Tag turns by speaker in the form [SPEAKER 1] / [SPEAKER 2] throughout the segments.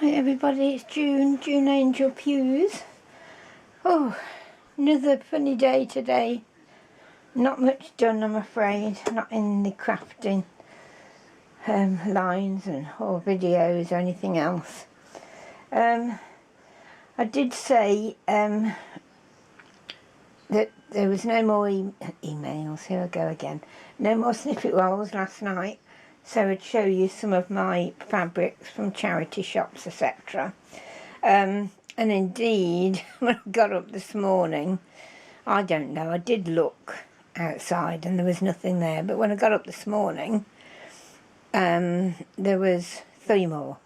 [SPEAKER 1] Hi everybody, it's June Angel Pews. Oh, another funny day today. Not much done, I'm afraid. Not in the crafting lines or videos or anything else. I did say that there was no more emails. Here I go again. No more snippet rolls last night. So I'd show you some of my fabrics from charity shops, etc. And indeed, when I got up this morning, I don't know, I did look outside and there was nothing there. But when I got up this morning, there was 3 more,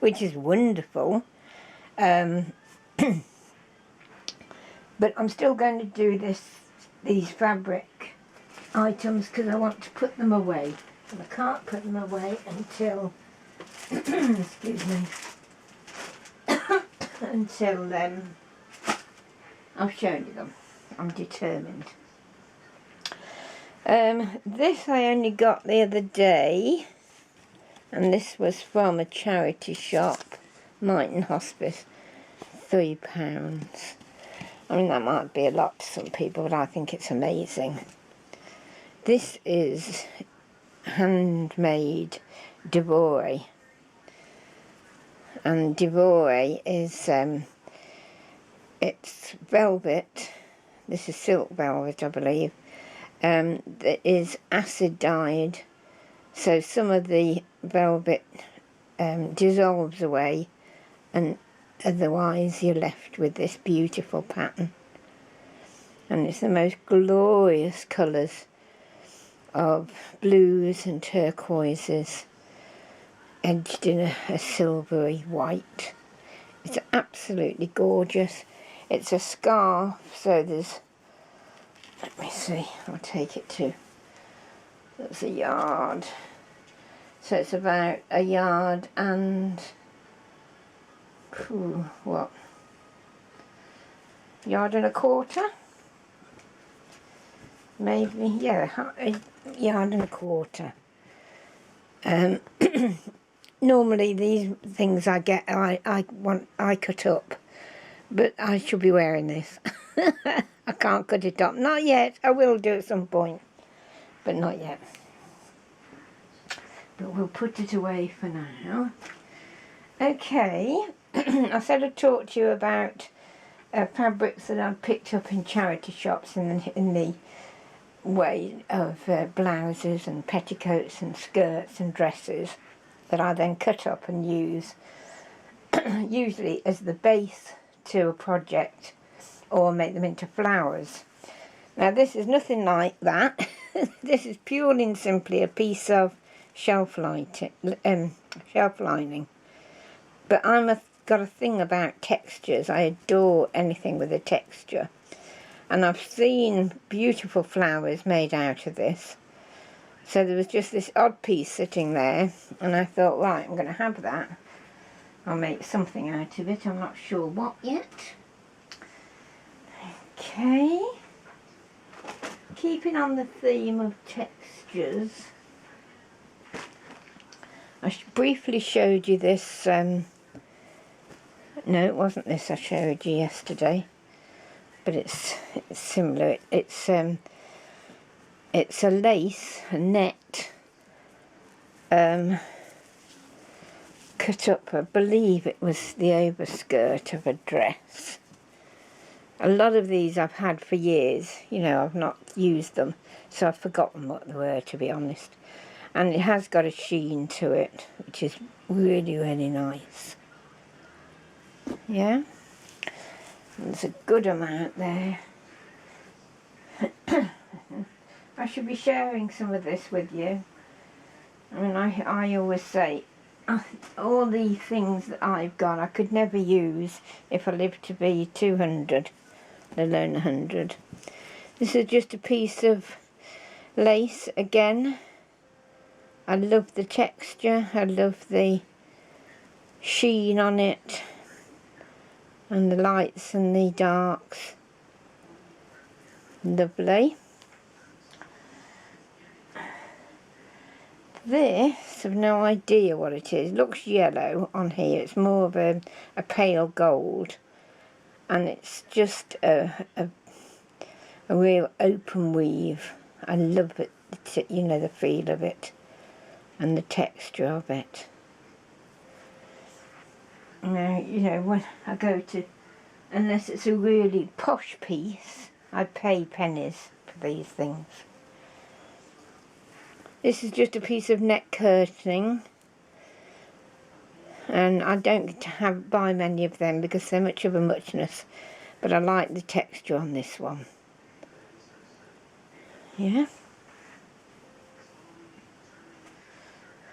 [SPEAKER 1] which is wonderful. But I'm still going to do these fabric items because I want to put them away. And I can't put them away until, excuse me, until I've shown you them. I'm determined. This I only got the other day, and this was from a charity shop, Mighton Hospice, £3. I mean, that might be a lot to some people, but I think it's amazing. This is handmade Devoy, and Devoy is it's velvet. This is silk velvet, I believe, that is acid dyed, so some of the velvet dissolves away and otherwise you're left with this beautiful pattern, and it's the most glorious colours of blues and turquoises edged in a silvery white. It's absolutely gorgeous. It's a scarf, so there's, let me see, I'll take it to, that's a yard, so it's about a yard and yard and a quarter, maybe, yeah, a yard and a quarter. Normally these things I get, I cut up, but I should be wearing this. I can't cut it up, not yet. I will do at some point, but not yet. But we'll put it away for now. Okay, I said I'd talk to you about fabrics that I've picked up in charity shops in the way of blouses and petticoats and skirts and dresses that I then cut up and use usually as the base to a project or make them into flowers. Now this is nothing like that. This is purely and simply a piece of shelf lining. But got a thing about textures. I adore anything with a texture. And I've seen beautiful flowers made out of this. So there was just this odd piece sitting there, and I thought, right, I'm going to have that. I'll make something out of it. I'm not sure what yet. Okay. Keeping on the theme of textures, I briefly showed you this. No, it wasn't this I showed you yesterday. But it's similar. It's a lace, a net, cut up. I believe it was the overskirt of a dress. A lot of these I've had for years. You know, I've not used them, so I've forgotten what they were, to be honest. And it has got a sheen to it, which is really, really nice. Yeah. There's a good amount there. I should be sharing some of this with you. I mean, I always say, all the things that I've got I could never use if I lived to be 200, let alone 100. This is just a piece of lace again. I love the texture, I love the sheen on it, and the lights and the darks. Lovely. This, I've no idea what it is. It looks yellow on here. It's more of a pale gold. And it's just a real open weave. I love it, you know, the feel of it and the texture of it. Now, you know, when I go to, unless it's a really posh piece, I pay pennies for these things. This is just a piece of net curtaining, and I don't get to buy many of them because they're much of a muchness, but I like the texture on this one. Yeah.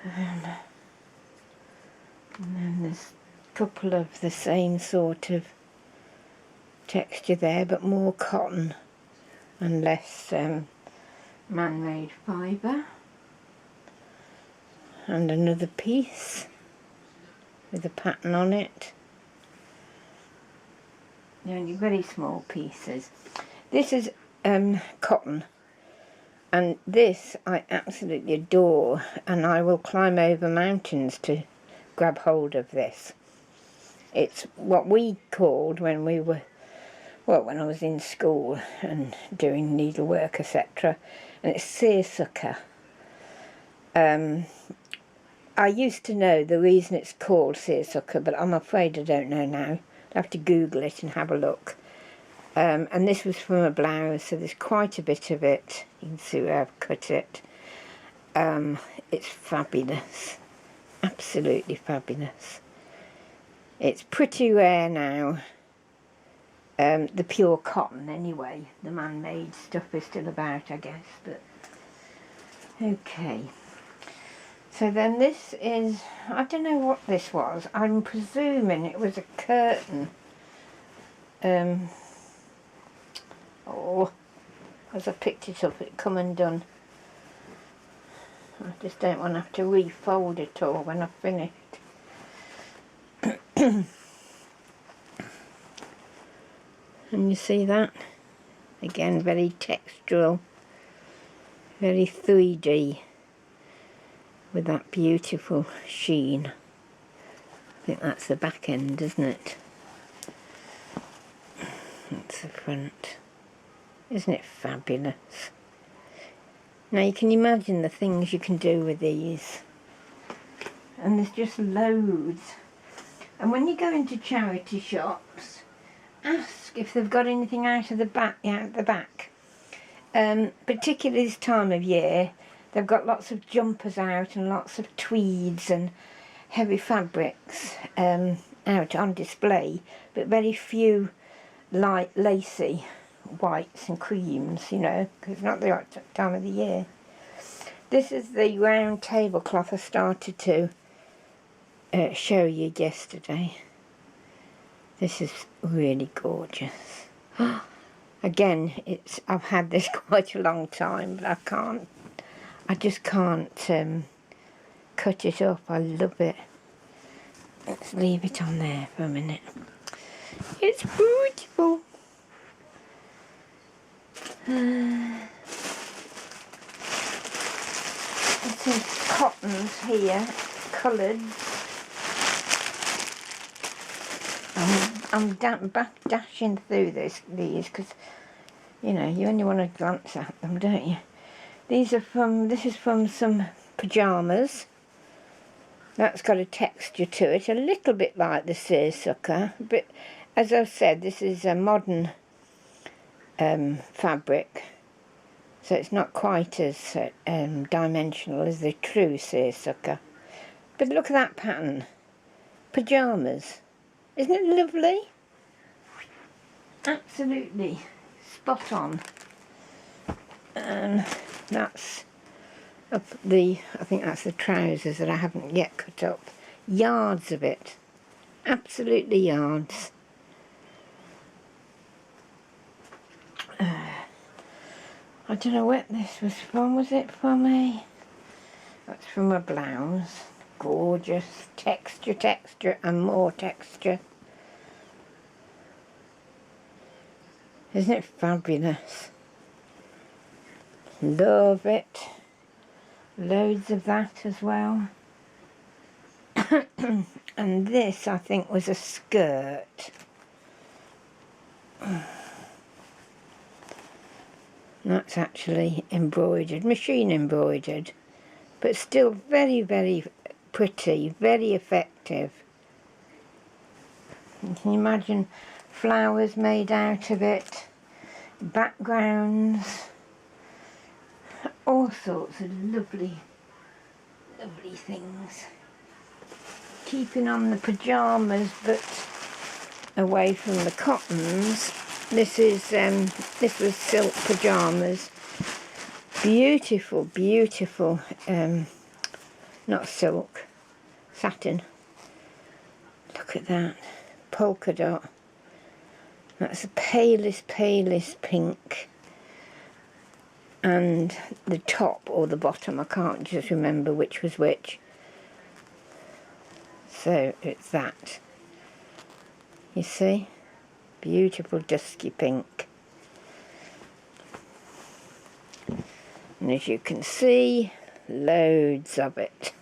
[SPEAKER 1] And then there's a couple of the same sort of texture there, but more cotton and less man-made fibre. And another piece with a pattern on it. They're only very small pieces. This is cotton, and this I absolutely adore, and I will climb over mountains to grab hold of this. It's what we called when we were, well, when I was in school and doing needlework, etc., and it's seersucker. I used to know the reason it's called seersucker, but I'm afraid I don't know now. I'll have to Google it and have a look. And this was from a blouse, so there's quite a bit of it. You can see where I've cut it. It's fabulous. Absolutely fabulous. It's pretty rare now. The pure cotton anyway. The man-made stuff is still about, I guess. But okay. So then this is, I don't know what this was. I'm presuming it was a curtain. Oh, as I picked it up, it come undone. I just don't want to have to refold it all when I've finished. And you see that? Again, very textural, very 3D. With that beautiful sheen. I think that's the back end, isn't it? That's the front. Isn't it fabulous? Now you can imagine the things you can do with these. And there's just loads. And when you go into charity shops, ask if they've got anything out of the back. Particularly this time of year, they've got lots of jumpers out and lots of tweeds and heavy fabrics out on display, but very few light lacy whites and creams, you know, because it's not the right time of the year. This is the round tablecloth I started to show you yesterday. This is really gorgeous. Again, I've had this quite a long time, but I just can't cut it up. I love it. Let's leave it on there for a minute. It's beautiful. This is cottons here, coloured. I'm dashing through these because, you know, you only want to glance at them, don't you? This is from some pyjamas. That's got a texture to it, a little bit like the seersucker, but as I've said, this is a modern fabric, so it's not quite as dimensional as the true seersucker. But look at that pattern. Pyjamas. Isn't it lovely? Absolutely spot on. And that's up I think that's the trousers that I haven't yet cut up. Yards of it. Absolutely yards. I don't know what this was from. Was it from that's from a blouse. Gorgeous. Texture and more texture. Isn't it fabulous? Love it. Loads of that as well. And this, I think, was a skirt. That's actually embroidered, machine embroidered, but still very, very pretty, very effective. You can imagine flowers made out of it, backgrounds, all sorts of lovely, lovely things. Keeping on the pyjamas, but away from the cottons. This was silk pyjamas. Beautiful, beautiful. Not silk, satin. Look at that, polka dot. That's the palest, palest pink. And the top or the bottom, I can't just remember which was which. So it's that. You see? Beautiful dusky pink. And as you can see, loads of it.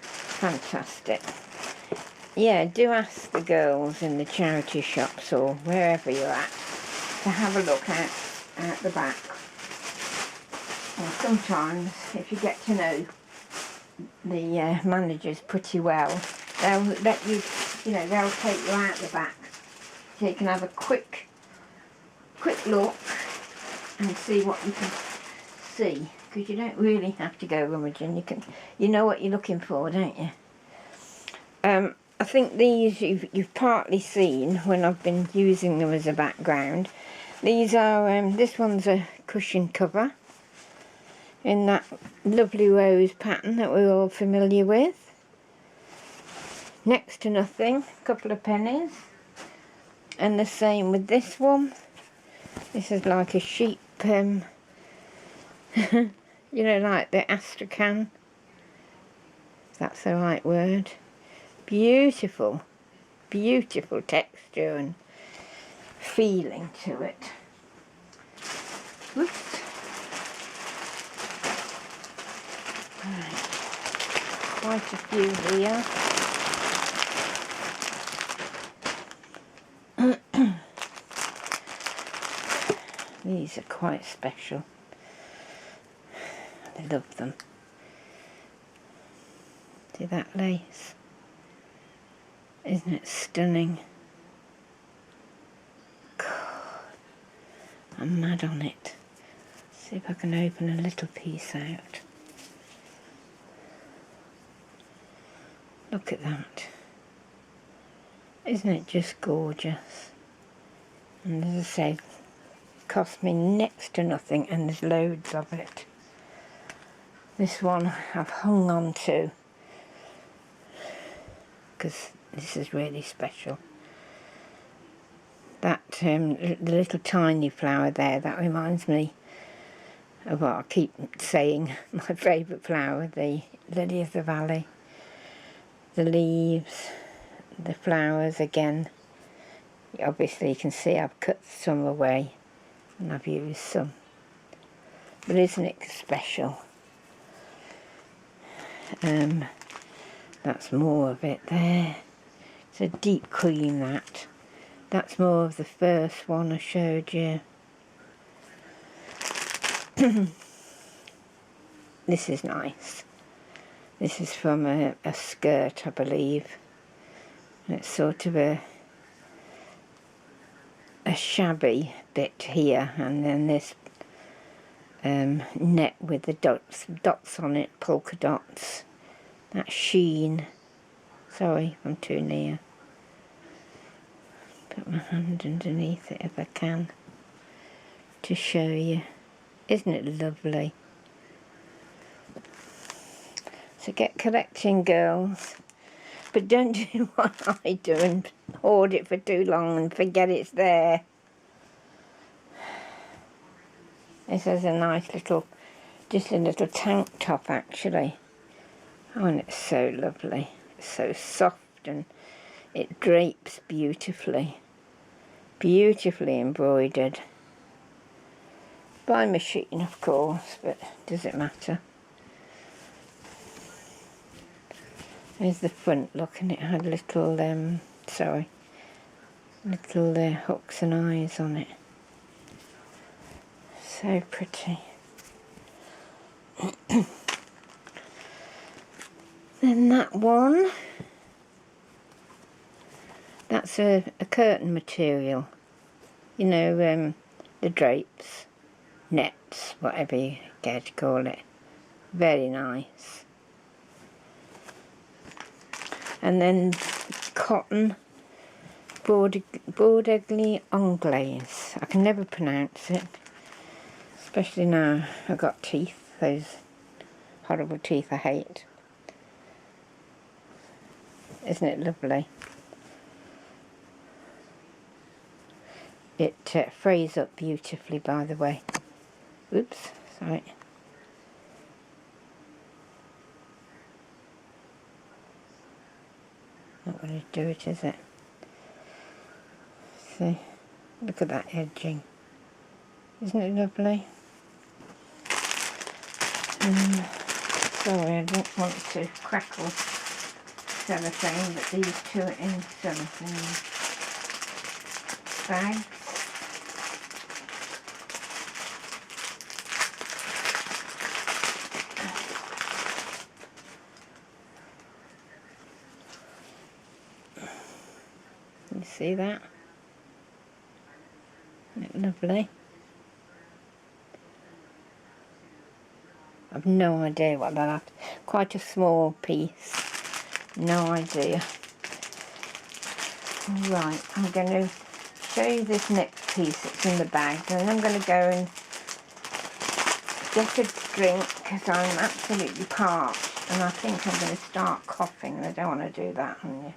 [SPEAKER 1] Fantastic. Yeah, do ask the girls in the charity shops or wherever you're at to have a look at the back. And sometimes, if you get to know the managers pretty well, they'll let you, they'll take you out the back so you can have a quick look and see what you can see, because you don't really have to go rummaging. You know what you're looking for, don't you? I think these you've partly seen when I've been using them as a background. These are this one's a cushion cover in that lovely rose pattern that we're all familiar with. Next to nothing, a couple of pennies. And the same with this one. This is like a sheep, like the astrakhan, if that's the right word. Beautiful, beautiful texture and feeling to it. Whoops. Right. Quite a few here. These are quite special. I love them. See that lace? Isn't it stunning? God, I'm mad on it. See if I can open a little piece out. Look at that. Isn't it just gorgeous? And as I say, cost me next to nothing, and there's loads of it. This one I've hung on to because this is really special. That the little tiny flower there, that reminds me of what I keep saying, my favourite flower, the lily of the valley. The leaves, the flowers again. Obviously you can see I've cut some away and I've used some. But isn't it special? That's more of it there. It's a deep cream that. That's more of the first one I showed you. This is nice. This is from a skirt, I believe. And it's sort of a shabby bit here, and then this net with the dots on it, polka dots. That sheen. Sorry, I'm too near. Put my hand underneath it if I can to show you. Isn't it lovely? So get collecting, girls. But don't do what I do and hoard it for too long and forget it's there. This is a nice little, just a little tank top actually. Oh, and it's so lovely. It's so soft and it drapes beautifully. Beautifully embroidered. by machine, of course, but does it matter? There's the front look, and it had little, little hooks and eyes on it. So pretty. Then that one, that's a curtain material. You know, the drapes, nets, whatever you care to call it. Very nice. And then cotton Bordeaux anglaise. I can never pronounce it, especially now I've got teeth, those horrible teeth I hate. Isn't it lovely? It frays up beautifully, by the way. Oops, sorry. Not going to do it, is it? See, look at that edging. Isn't it lovely? Sorry, I don't want to crackle cellophane, but these two are in cellophane bags. You see that? Isn't it lovely? I've no idea what that is. Quite a small piece. No idea. Right, I'm going to show you this next piece that's in the bag, and then I'm going to go and get a drink because I'm absolutely parched and I think I'm going to start coughing, and I don't want to do that on you.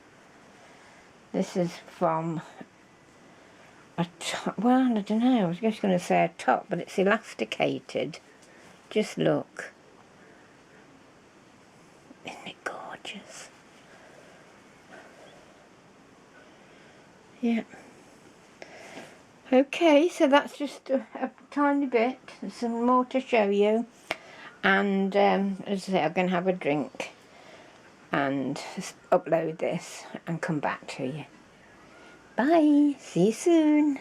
[SPEAKER 1] This is from a top, well, I don't know, I was just going to say a top, but it's elasticated. Just look. Isn't it gorgeous? Yeah. Okay, so that's just a tiny bit. There's some more to show you. And as I say, I'm going to have a drink and just upload this and come back to you. Bye. See you soon.